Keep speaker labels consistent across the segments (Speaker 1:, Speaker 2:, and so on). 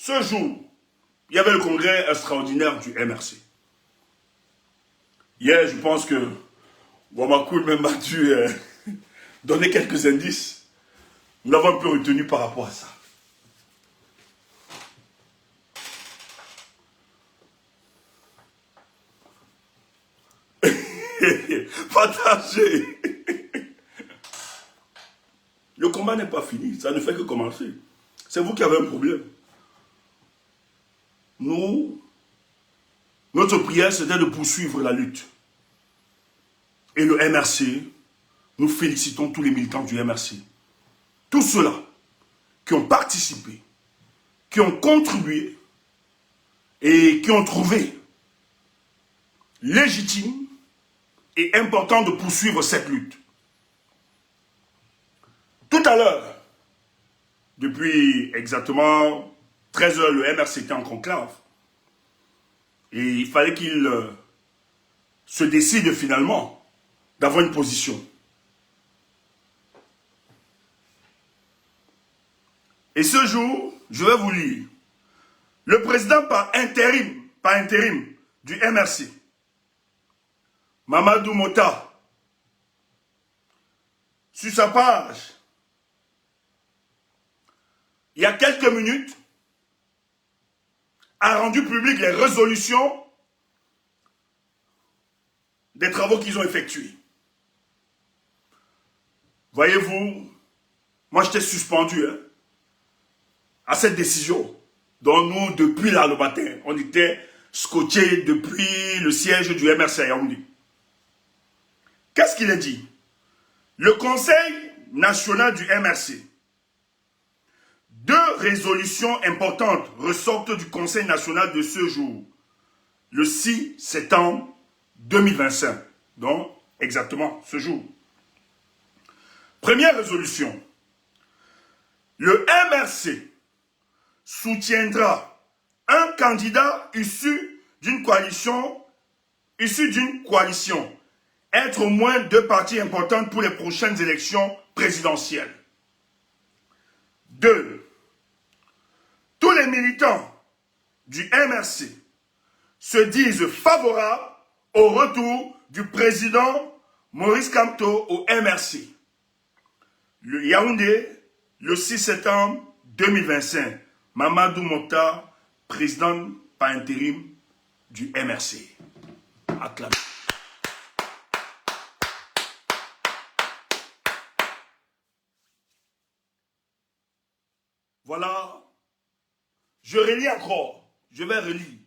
Speaker 1: ce jour, il y avait le congrès extraordinaire du MRC. Hier, je pense que Wamakoul même a dû donner quelques indices. Nous l'avons un peu retenu par rapport à ça. Partagez. Le combat n'est pas fini, ça ne fait que commencer. C'est vous qui avez un problème. Notre prière, c'était de poursuivre la lutte. Et le MRC, nous félicitons tous les militants du MRC. Tous ceux-là qui ont participé, qui ont contribué et qui ont trouvé légitime et important de poursuivre cette lutte. Tout à l'heure, depuis exactement 13 h, le MRC était en conclave. Et il fallait qu'il se décide finalement d'avoir une position. Et ce jour, je vais vous lire. Le président par intérim du MRC, Mamadou Mota, sur sa page, il y a quelques minutes, a rendu public les résolutions des travaux qu'ils ont effectués. Voyez-vous, moi j'étais suspendu à cette décision. Donc nous, depuis là le matin, on était scotchés depuis le siège du MRC à Yaoundé. Qu'est-ce qu'il a dit? Le Conseil national du MRC. Deux résolutions importantes ressortent du Conseil national de ce jour, le 6 septembre 2025, donc exactement ce jour. Première résolution, le MRC soutiendra un candidat issu d'une coalition, être au moins deux parties importantes pour les prochaines élections présidentielles. 2. Tous les militants du MRC se disent favorables au retour du président Maurice Kamto au MRC. Le Yaoundé, le 6 septembre 2025. Mamadou Mota, président par intérim du MRC. Acclamé. Voilà. Je relis encore. Je vais relire.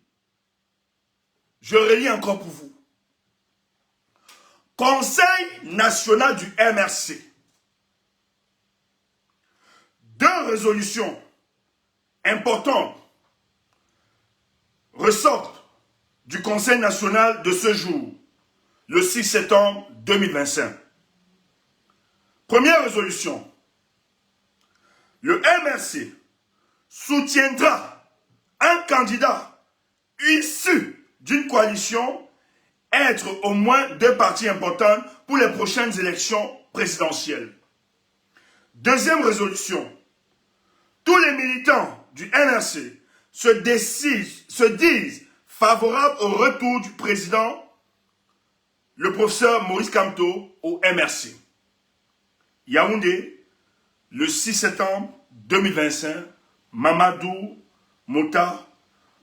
Speaker 1: Je relis encore pour vous. Conseil national du MRC. Deux résolutions importantes ressortent du Conseil national de ce jour, le 6 septembre 2025. Première résolution. Le MRC soutiendra un candidat issu d'une coalition, être au moins deux parties importantes pour les prochaines élections présidentielles. Deuxième résolution. Tous les militants du MRC se disent favorables au retour du président, le professeur Maurice Kamto, au MRC. Yaoundé, le 6 septembre 2025, Mamadou Mota,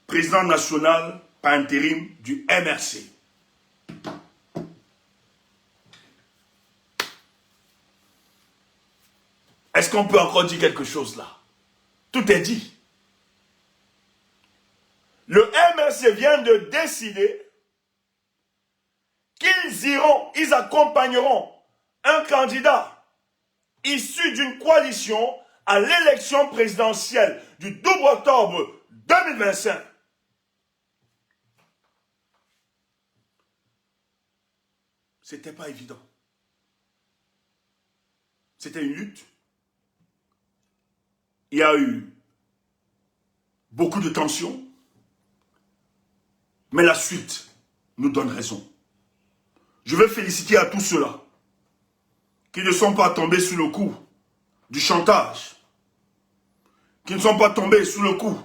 Speaker 1: président national par intérim du MRC. Est-ce qu'on peut encore dire quelque chose là? Tout est dit. Le MRC vient de décider qu'ils accompagneront un candidat issu d'une coalition à l'élection présidentielle du 12 octobre 2025. C'était pas évident. C'était une lutte. Il y a eu beaucoup de tensions, mais la suite nous donne raison. Je veux féliciter à tous ceux-là qui ne sont pas tombés sous le coup du chantage, qui ne sont pas tombés sous le coup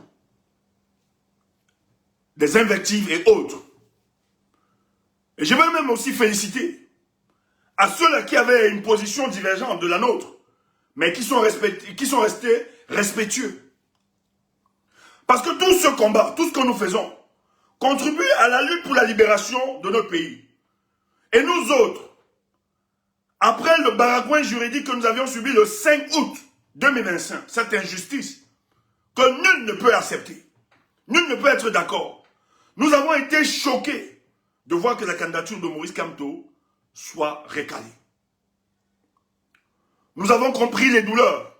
Speaker 1: des invectives et autres. Et je veux même aussi féliciter à ceux-là qui avaient une position divergente de la nôtre, mais qui sont restés respectueux. Parce que tout ce combat, tout ce que nous faisons, contribue à la lutte pour la libération de notre pays. Et nous autres, après le baragouin juridique que nous avions subi le 5 août 2025, cette injustice que nul ne peut accepter, nul ne peut être d'accord, nous avons été choqués de voir que la candidature de Maurice Kamto soit recalée. Nous avons compris les douleurs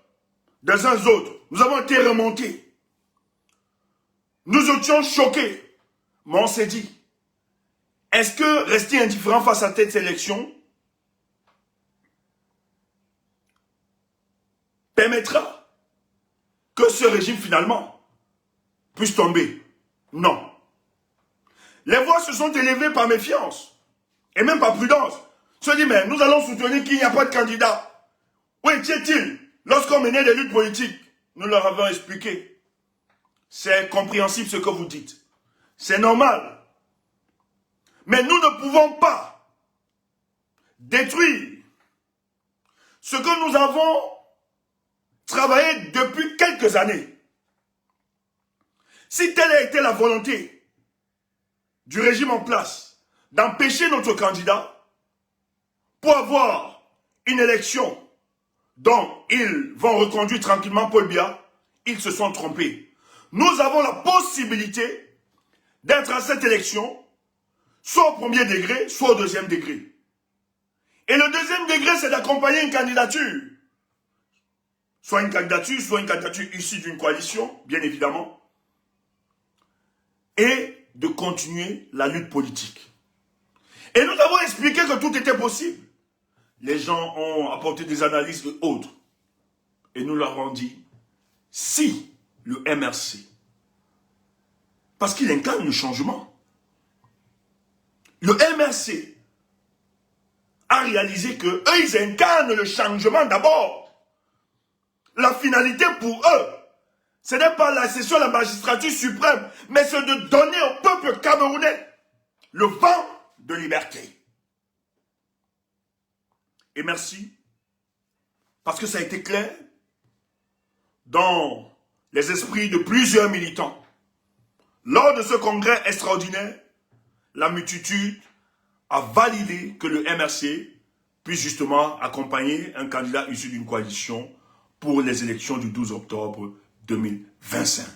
Speaker 1: des uns autres. Nous avons été remontés. Nous étions choqués. Mais on s'est dit, est-ce que rester indifférent face à cette élection permettra que ce régime finalement puisse tomber? Non. Les voix se sont élevées par méfiance et même par prudence. Se dit, mais nous allons soutenir qu'il n'y a pas de candidat. Où était-il lorsqu'on menait des luttes politiques? Nous leur avons expliqué. C'est compréhensible ce que vous dites. C'est normal. Mais nous ne pouvons pas détruire ce que nous avons travaillé depuis quelques années. Si telle a été la volonté du régime en place d'empêcher notre candidat pour avoir une élection dont ils vont reconduire tranquillement Paul Biya, ils se sont trompés. Nous avons la possibilité d'être à cette élection, soit au premier degré, soit au deuxième degré. Et le deuxième degré, c'est d'accompagner une candidature. Soit une candidature issue d'une coalition, bien évidemment, et de continuer la lutte politique. Et nous avons expliqué que tout était possible. Les gens ont apporté des analyses et autres. Et nous leur avons dit, si le MRC, parce qu'il incarne le changement, le MRC a réalisé que eux, ils incarnent le changement d'abord. La finalité pour eux, ce n'est pas la session de la magistrature suprême, mais c'est de donner au peuple camerounais le vent de liberté. Et merci, parce que ça a été clair dans les esprits de plusieurs militants. Lors de ce congrès extraordinaire, la multitude a validé que le MRC puisse justement accompagner un candidat issu d'une coalition pour les élections du 12 octobre 2025.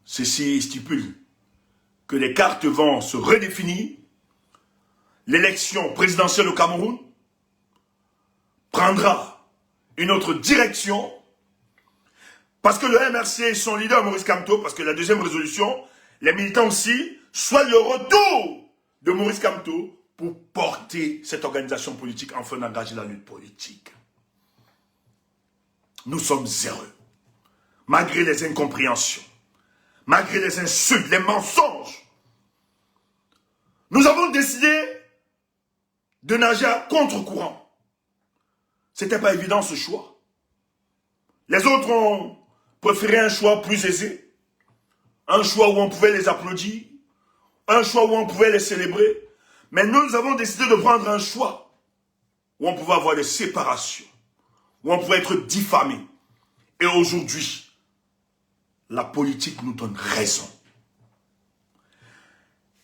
Speaker 1: Ceci stipule que les cartes vont se redéfinir. L'élection présidentielle au Cameroun prendra une autre direction parce que le MRC et son leader Maurice Kamto, parce que la deuxième résolution, les militants aussi, soit le retour de Maurice Kamto pour porter cette organisation politique afin d'engager la lutte politique. Nous sommes heureux, malgré les incompréhensions, malgré les insultes, les mensonges. Nous avons décidé de nager à contre-courant. Ce n'était pas évident ce choix. Les autres ont préféré un choix plus aisé, un choix où on pouvait les applaudir, un choix où on pouvait les célébrer. Mais nous avons décidé de prendre un choix où on pouvait avoir des séparations, où on pouvait être diffamé. Et aujourd'hui, la politique nous donne raison.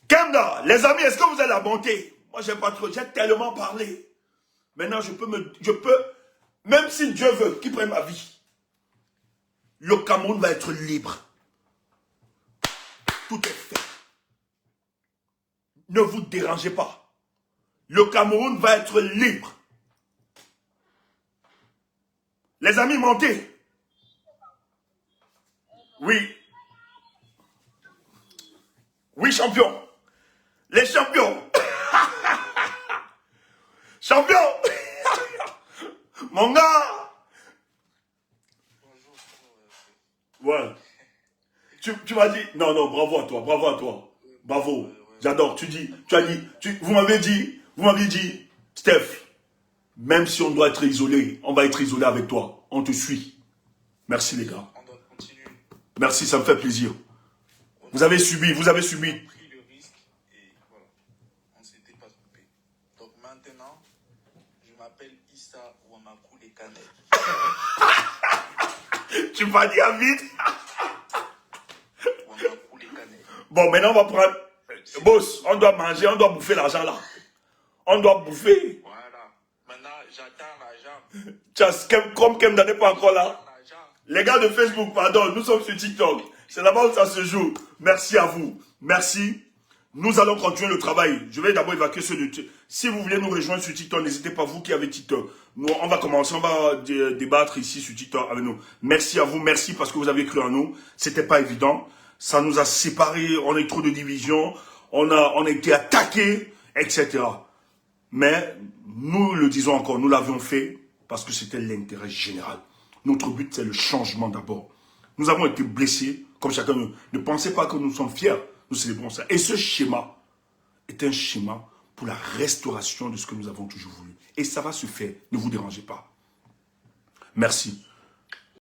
Speaker 1: Kemda, les amis, est-ce que vous avez la bonté? Moi, j'ai tellement parlé. Maintenant, je peux, même si Dieu veut qu'il prenne ma vie, le Cameroun va être libre. Tout est fait. Ne vous dérangez pas. Le Cameroun va être libre. Les amis, montez. Oui. Oui, champion. Les champions. Champion. Mon gars. Ouais. Tu m'as dit, non, bravo à toi, bravo, j'adore, vous m'avez dit, Steph, même si on doit être isolé, on va être isolé avec toi, on te suit. Merci les gars.
Speaker 2: On doit continuer.
Speaker 1: Merci, ça me fait plaisir. Vous avez subi, vous avez subi.
Speaker 2: On a pris le risque et voilà, on ne s'était pas trompé. Donc maintenant, je m'appelle Issa Wamakou les Canets.
Speaker 1: Tu m'as dit à vite.
Speaker 2: Wamakou les Canets.
Speaker 1: Bon, maintenant on va prendre... Boss, on doit manger, on doit bouffer l'argent là. On doit bouffer.
Speaker 2: Voilà. Maintenant, j'attends l'argent.
Speaker 1: Comme Kem n'est pas encore là.
Speaker 2: L'argent.
Speaker 1: Les gars de Facebook, pardon, nous sommes sur TikTok. C'est là-bas où ça se joue. Merci à vous. Merci. Nous allons continuer le travail. Je vais d'abord évacuer ceux de... Si vous voulez nous rejoindre sur TikTok, n'hésitez pas, vous qui avez TikTok. Nous, on va commencer, on va débattre ici sur TikTok avec nous. Merci à vous, merci parce que vous avez cru en nous. C'était pas évident. Ça nous a séparés, on a eu trop de divisions, on a été attaqués, etc. Mais nous le disons encore, nous l'avions fait parce que c'était l'intérêt général. Notre but, c'est le changement d'abord. Nous avons été blessés, comme chacun de nous. Ne pensez pas que nous sommes fiers, nous célébrons ça. Et ce schéma est un schéma pour la restauration de ce que nous avons toujours voulu. Et ça va se faire, ne vous dérangez pas. Merci.